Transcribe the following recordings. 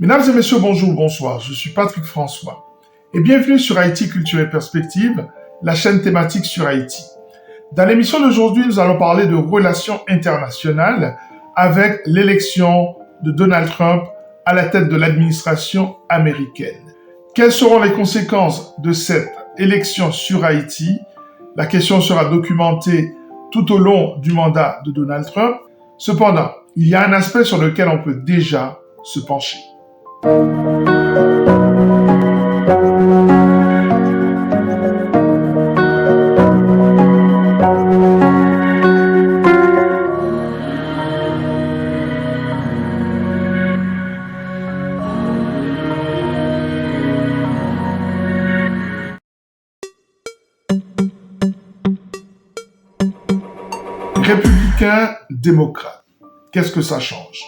Mesdames et messieurs, bonjour, bonsoir. Je suis Patrick François et bienvenue sur Haïti Culture et Perspective, la chaîne thématique sur Haïti. Dans l'émission d'aujourd'hui, nous allons parler de relations internationales avec l'élection de Donald Trump à la tête de l'administration américaine. Quelles seront les conséquences de cette élection sur Haïti? La question sera documentée tout au long du mandat de Donald Trump. Cependant, il y a un aspect sur lequel on peut déjà se pencher. Républicains, démocrates, qu'est-ce que ça change?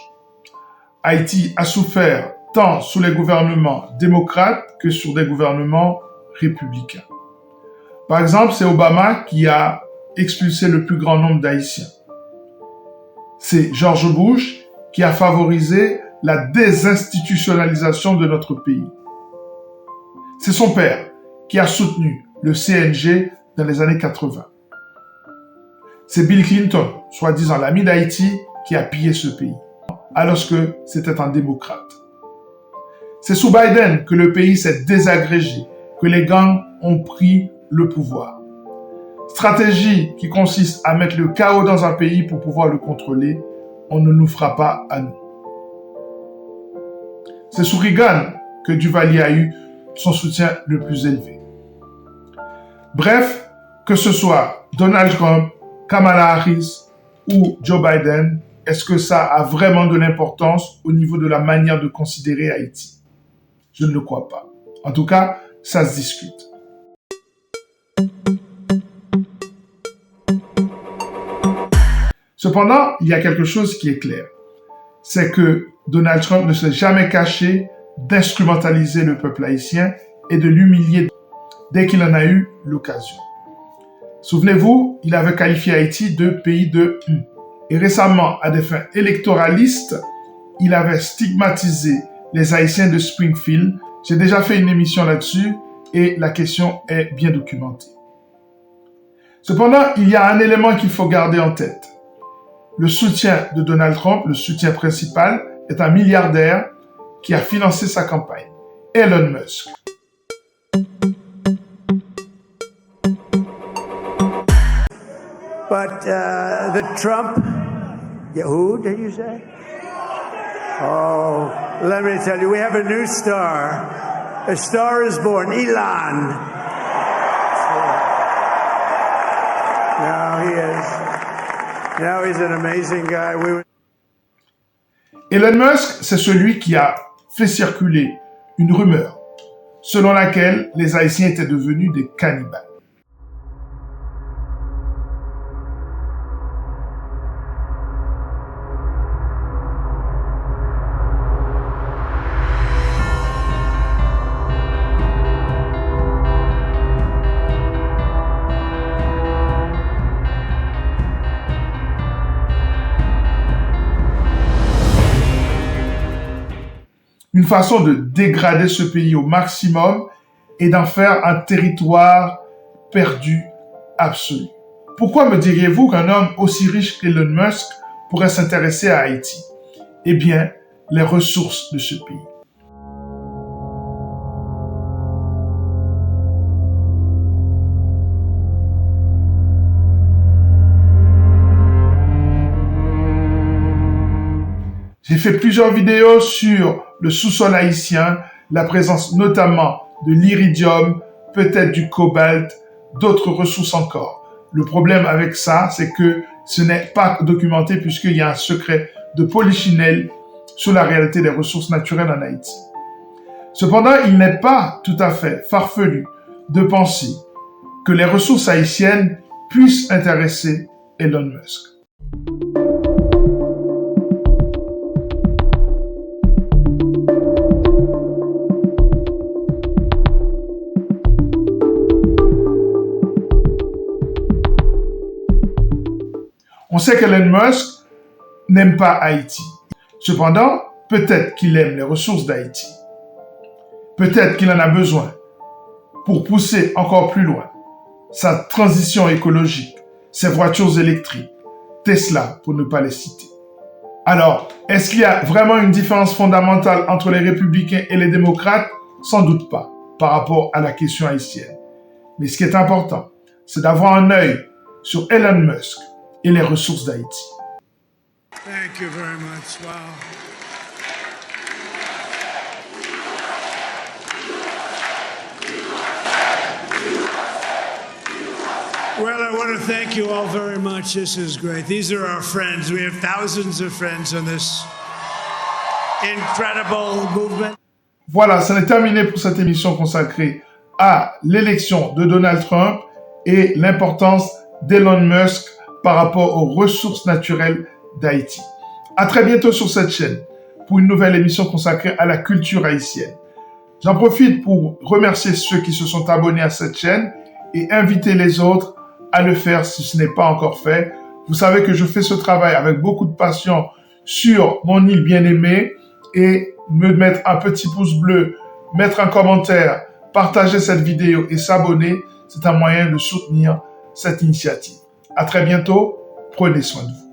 Haïti a souffert tant sous les gouvernements démocrates que sur des gouvernements républicains. Par exemple, c'est Obama qui a expulsé le plus grand nombre d'Haïtiens. C'est George Bush qui a favorisé la désinstitutionnalisation de notre pays. C'est son père qui a soutenu le CNG dans les années 80. C'est Bill Clinton, soi-disant l'ami d'Haïti, qui a pillé ce pays, alors que c'était un démocrate. C'est sous Biden que le pays s'est désagrégé, que les gangs ont pris le pouvoir. Stratégie qui consiste à mettre le chaos dans un pays pour pouvoir le contrôler, on ne nous fera pas à nous. C'est sous Reagan que Duvalier a eu son soutien le plus élevé. Bref, que ce soit Donald Trump, Kamala Harris ou Joe Biden, est-ce que ça a vraiment de l'importance au niveau de la manière de considérer Haïti? Je ne le crois pas. En tout cas, ça se discute. Cependant, il y a quelque chose qui est clair. C'est que Donald Trump ne s'est jamais caché d'instrumentaliser le peuple haïtien et de l'humilier dès qu'il en a eu l'occasion. Souvenez-vous, il avait qualifié Haïti de pays de « Et récemment, à des fins électoralistes, il avait stigmatisé les Haïtiens de Springfield. J'ai déjà fait une émission là-dessus et la question est bien documentée. Cependant, il y a un élément qu'il faut garder en tête. Le soutien de Donald Trump, le soutien principal, est un milliardaire qui a financé sa campagne, Elon Musk. But the Trump, who did you say? Oh, let me tell you, we have a new star. A star is born, Elon. Now he is. Now he's an amazing guy. Elon Musk, c'est celui qui a fait circuler une rumeur selon laquelle les Haïtiens étaient devenus des cannibales. Une façon de dégrader ce pays au maximum et d'en faire un territoire perdu absolu. Pourquoi me diriez-vous qu'un homme aussi riche qu'Elon Musk pourrait s'intéresser à Haïti? Eh bien, les ressources de ce pays. J'ai fait plusieurs vidéos sur le sous-sol haïtien, la présence notamment de l'iridium, peut-être du cobalt, d'autres ressources encore. Le problème avec ça, c'est que ce n'est pas documenté puisqu'il y a un secret de polichinelle sur la réalité des ressources naturelles en Haïti. Cependant, il n'est pas tout à fait farfelu de penser que les ressources haïtiennes puissent intéresser Elon Musk. On sait qu'Elon Musk n'aime pas Haïti. Cependant, Peut-être qu'il aime les ressources d'Haïti. Peut-être qu'il en a besoin pour pousser encore plus loin sa transition écologique, ses voitures électriques, Tesla pour ne pas les citer. Alors, est-ce qu'il y a vraiment une différence fondamentale entre les républicains et les démocrates? Sans doute pas, par rapport à la question haïtienne. Mais ce qui est important, c'est d'avoir un œil sur Elon Musk et les ressources d'Haïti. Thank you very much. Wow. Well, I want to thank you all very much. This is great. These are our friends. We have thousands of friends in this incredible movement. Voilà, ça est terminé pour cette émission consacrée à l'élection de Donald Trump et l'importance d'Elon Musk par rapport aux ressources naturelles d'Haïti. À très bientôt sur cette chaîne pour une nouvelle émission consacrée à la culture haïtienne. J'en profite pour remercier ceux qui se sont abonnés à cette chaîne et inviter les autres à le faire si ce n'est pas encore fait. Vous savez que je fais ce travail avec beaucoup de passion sur mon île bien-aimée et me mettre un petit pouce bleu, mettre un commentaire, partager cette vidéo et s'abonner, c'est un moyen de soutenir cette initiative. À très bientôt, prenez soin de vous.